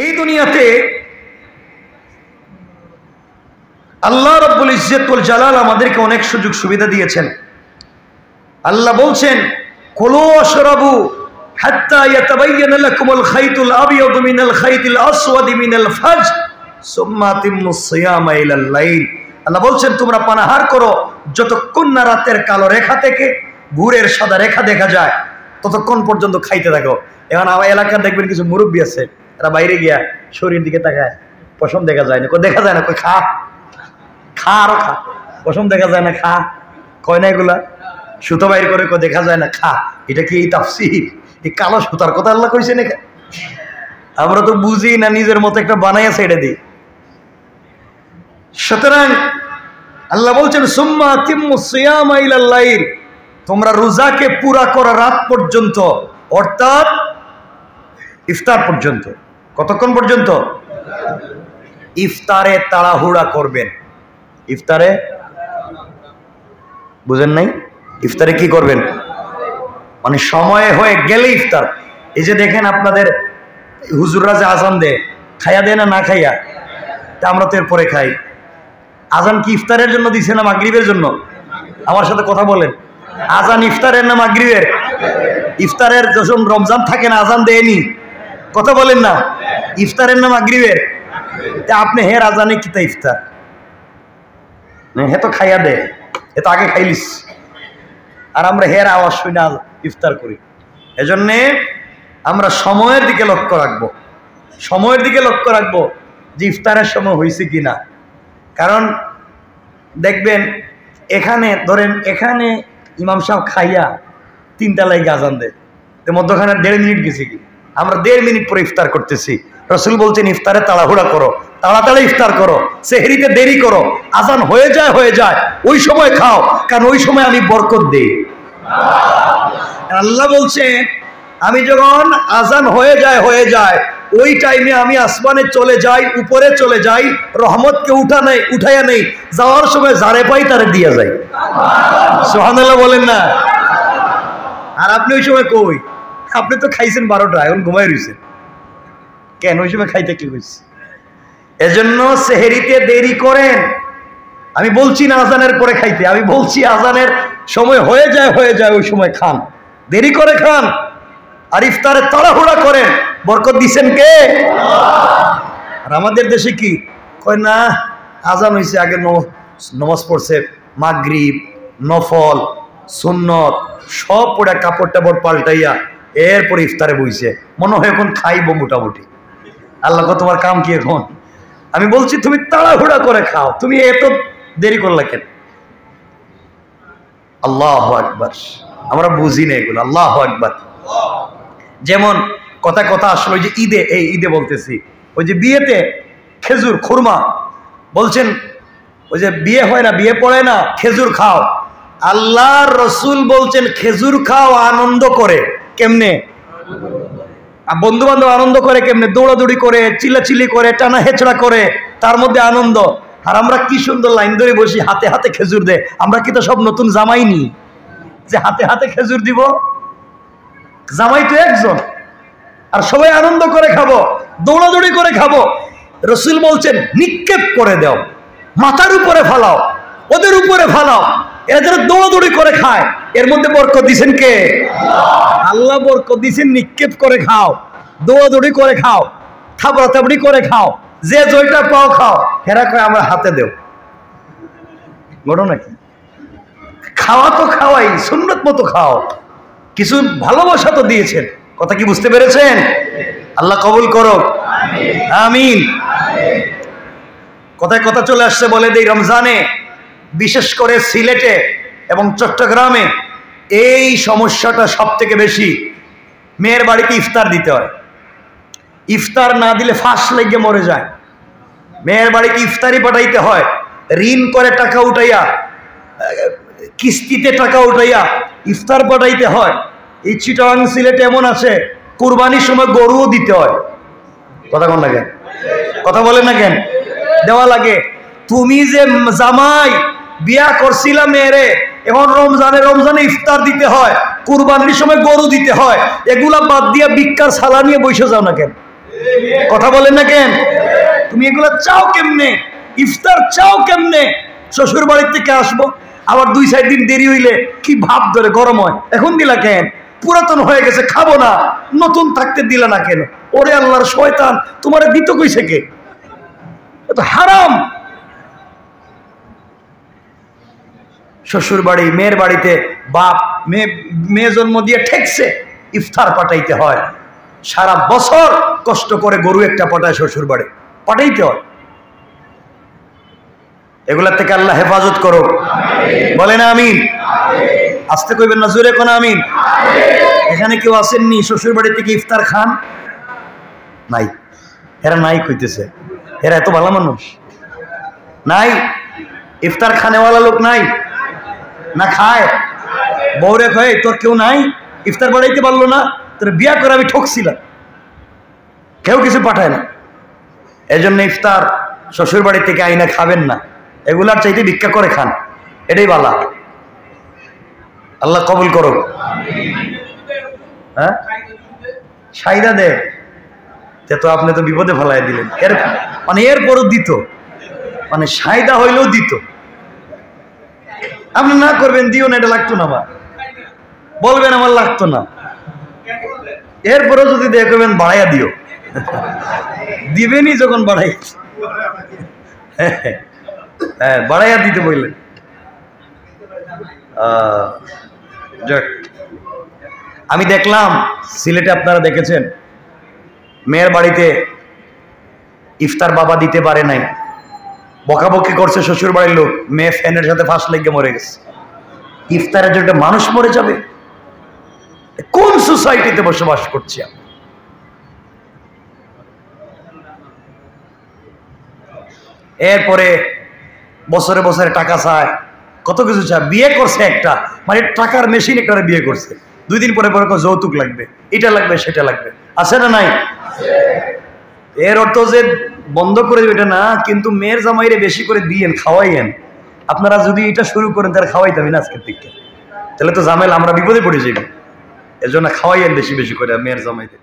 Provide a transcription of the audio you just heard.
এই দুনিয়াতে আল্লাহ রাব্বুল ইজ্জত ওয়াল জালাল আমাদেরকে অনেক সুযোগ সুবিধা দিয়েছেন। আল্লাহ বলছেন, কুলু ওয়াশরাবু হাত্তা ইয়াতাবায়্যানা লাকুমুল খাইতুল আবয়াদু মিনাল খাইতিল আসওয়াদি মিনাল ফাজর সুম্মা আতিম্মুস সিয়ামা ইলাল লাইল। আল্লাহ বলছেন, তোমরা পানাহার করো যতক্ষণ না রাতের কালো রেখা থেকে ভোরের সাদা রেখা দেখা যায় ততক্ষণ পর্যন্ত খাইতে থাকো। এখন আমার এলাকার দেখবেন কিছু মুরব্বী আছে, এরা বাইরে গিয়া শরীর দিকে তাকায়, পশম দেখা যায় না, দেখা যায় না, কই খা খা আরো খা, পশম দেখা যায় না, খা কয় না, এগুলা সুতো বাইর করে দেখা যায় না, খা। এটা কি এই তাফসীর? এই কালো সুতার কথা আল্লাহ কইছে না? আমরা তো বুঝি না, নিজের মতো একটা বানাইয়া ছেড়ে দিই। সুতরাং আল্লাহ বলছেন, সুম্মা আতিম্মুস সিয়ামা ইলাল লাইল, তোমরা রোজাকে পুরা করো রাত পর্যন্ত, অর্থাৎ ইফতার পর্যন্ত। কতক্ষণ পর্যন্ত? ইফতারে তাড়াহুড়া করবেন। ইফতারে বুঝেন নাই? ইফতারে কি করবেন? মানে সময় হয়ে গেলে ইফতার। এই যে দেখেন আপনাদের হুজুররা যে আজান দেয়, খাইয়া দেয় না, না খাইয়া? তা আমরা তো এরপরে খাই। আজান কি ইফতারের জন্য দিছে না মাগরিবের জন্য? আমার সাথে কথা বলেন। আজান ইফতারের না মাগরিবের? ইফতারের যখন রমজান থাকে না আজান দেয়নি? কথা বলেন না। ইফতারের না মাগরিবের? তা আপনি হের আজানে কিতা ইফতার? হে তো খাইয়া দে, এ তো আগে খাইলিস, আর আমরা হের আওয়াজ শুনে ইফতার করি। এজন্যে আমরা সময়ের দিকে লক্ষ্য রাখবো, সময়ের দিকে লক্ষ্য রাখবো যে ইফতারের সময় হয়েছে কিনা। কারণ দেখবেন এখানে ধরেন, এখানে ইমাম সাহেব খাইয়া 3টা লাইগে আজান দেয়, তো মধ্যখানে 1.5 মিনিট গেছে কি, আমরা 1.5 মিনিট পরে ইফতার করতেছি। রাসূল বলছেন, ইফতারে তাড়াহুড়া করো, তাড়াতাড়ি ইফতার করো, সেহরিতে দেরি করো, আজান হয়ে যায় ওই সময় খাও, কারণ ওই সময় আমি বরকত দেই। আল্লাহ বলছেন, আমি যখন আজান হয়ে যায় ওই টাইমে আমি আসমানে চলে যাই, উপরে চলে যাই, রহমতকে উঠাইয়া নেই, যাওয়ার সময় যারে পাই তারে দিয়া যাই। সুবহানাল্লাহ বলেন না? আর আপনি ওই সময় কই? আপনি তো খাইছেন 12টা, এখন ঘুমাই রয়েছেন কেন? ওই সময় খাইতে কি হয়েছে? এজন্য সেহরিতে দেরি করেন। আমি বলছি না আজানের পরে খাইতে, আমি বলছি আজানের সময় হয়ে যায় ওই সময় খান, দেরি করে খান। আর ইফতারে তাড়াহুড়া করেন, বরকত দিছেন কে? আর আমাদের দেশে কি কয় না, আজান হয়েছে আগে নামাজ পড়ছে, মাগরিব, নফল, সুন্নত সব পড়ে কাপড় টাপড় পাল্টাইয়া এরপরে ইফতারে বইছে, মনে হয় এখন খাইবো মোটামুটি। আল্লাহ তোমার কাম কি এখন? আমি বলছি তুমি তাড়াহুড়া করে খাও, তুমি এত দেরি করলে কেন? আল্লাহু আকবার। আমরা বুঝি না এগুলো। আল্লাহু আকবার। যেমন কথা আসলে ওই যে ঈদে বলতেছি, ওই যে বিয়েতে খেজুর খুরমা বলছেন, ওই যে বিয়ে হয় না, বিয়ে পড়ে না, খেজুর খাও। আল্লাহর রাসূল বলছেন খেজুর খাও আনন্দ করে। কেমনে? বন্ধু বান্ধব আনন্দ করে কেমনে? দৌড়াদৌড়ি করে, চিল্লাচিল্লি করে, টানা হেঁচড়া করে, তার মধ্যে আনন্দ। আর আমরা কি সুন্দর লাইন ধরে বসি, হাতে হাতে খেজুর দেয়। আমরা কি তো সব নতুন জামাই নি যে হাতে হাতে খেজুর দিব? জামাই তো একজন, আর সবাই আনন্দ করে খাবো, দৌড়াদৌড়ি করে খাবো। রাসূল বলছেন নিক্ষেপ করে দাও, মাথার উপরে ফালাও, ওদের উপরে ফালাও, এরা যারা দৌড়াদৌড়ি করে খায়, এর মধ্যে বরকত দিছেন কে? আল্লাহ বরকত দিছেন। নিক্ষেপ করে খাও, দৌড়াদৌড়ি করে খাও, থাবড়াথাবড়ি করে খাও, যে জয়টা পাও খাও। হেরা কয় আমরা হাতে দেও। ঘটনা কি? খাওয়া তো খাওয়াই, সুন্নত মতো খাও, কিছু ভালোবাসা তো দিয়েছেন। কথা কি বুঝতে পেরেছেন? আল্লাহ কবুল করো, আমিন। কথায় কথা চলে আসছে, বলে দেই, রমজানে বিশেষ করে সিলেটে এবং চট্টগ্রামে এই সমস্যাটা সব থেকে বেশি। মেয়ের বাড়িতে ইফতার দিতে হয়, ইফতার না দিলে ফাঁস লেগে মরে যায়। মেয়ের বাড়িতে ইফতারি পাঠাইতে হয়, ঋণ করে টাকা উঠাইয়া, কিস্তিতে টাকা উঠাইয়া ইফতার পাঠাইতে হয়। এই চিটাগাং সিলেট এমন আছে, কুরবানির সময় গরুও দিতে হয়। কথা বলেন না কেন? কথা বলেন না কেন? দেওয়া লাগে। তুমি যে জামাই বিয়া করছিলা মেয়েরে, এখন রমজানে ইফতার দিতে হয়, কুরবানির সময় গরু দিতে হয়, এগুলা বাদ দিয়া ভিক্ষার সালা নিয়ে বসে যাও না কেন? কথা বলেন না কেন? তুমি এগুলো চাও কেমনে? ইফতার চাও কেমনে? শ্বশুর বাড়ির থেকে আসবো, আবার 2-4 দিন দেরি হইলে কি ভাব ধরে, গরম হয়, এখন দিলা কেন? পুরাতন হয়ে গেছে, খাবো না, নতুন থাকতে দিলা না কেন? ওরে আল্লাহর শয়তান, তোমার দিত কইছে কে? এটা হারাম। শ্বশুর বাড়ি, মেয়ের বাড়িতে বাপ মেয়ে জন্ম দিয়ে ঠেকছে, ইফতার পাঠাইতে হয়। সারা বছর কষ্ট করে গরু একটা পাঠায় শ্বশুর বাড়ি, পাঠাইতে হয়। এগুলার থেকে আল্লাহ হেফাজত করো, বলেন আমিন। আসতে কইবেন না, জোরে কোন আমিন। এখানে কেউ আসেননি শ্বশুর বাড়ি থেকে ইফতার খান? নাই, এরা নাই কইতেছে। এরা এত ভালো মানুষ নাই? ইফতার খানেওয়ালা লোক নাই না? খায়, বউরে কয় তোর কেউ নাই, ইফতার বাড়াইতে পারলো না, তোর বিয়া করে আমি ঠকছিলাম। কেউ কিছু পাঠায় না। এজন্য ইফতার শ্বশুর বাড়ি থেকে আইনা খাবেন না, এগুলার চাইতে ভিক্ষা করে খান, এটাই বালা। আল্লাহ কবুল করো। হ্যাঁ, সাইদা দে তো আপনি তো বিপদে ফেলাই দিলেন। এরপরও দিত, সাইদা হইলেও দিত। আপনি না করবেন, দিও না, এটা লাগতো না, বা বলবেন আমার লাগতো না, এরপরেও যদি দেখবেন বাড়াইয়া দিও, দিবেনই যখন বাড়াই, হ্যাঁ বাড়াইয়া দিতে বললেন। আমি দেখলাম সিলেটে, আপনারা দেখেছেন, মেয়ের বাড়িতে ইফতার বাবা দিতে পারে নাই, বকাবকি করছে শ্বশুর বাড়ির লোক, মেয়ে ফ্যানের সাথে ফাঁস লেগে মরে গেছে। ইফতারের জন্য মানুষ মরে যাবে? কোন সোসাইটিতে বসবাস করছি? এরপরে বছরে বছরে টাকা চায়, কত কিছু চায়। বিয়ে করছে একটা, টাকার মেশিন একটা বিয়ে করছে, 2 দিন পরে পরে যৌতুক লাগবে, এটা লাগবে, সেটা লাগবে, আছে না নাই? এর অর্থ যে বন্ধ করে দেবে এটা না, কিন্তু মেয়ের জামাইরে বেশি করে দিয়েন, খাওয়াইয়েন। আপনারা যদি এটা শুরু করেন তাহলে খাওয়াইতাম না আজকের দিকে, তাহলে তো ঝামেলা, আমরা বিপদে পড়ে যাইব। এজন্য খাওয়াইয়েন বেশি বেশি করে মেয়ের জামাইদের।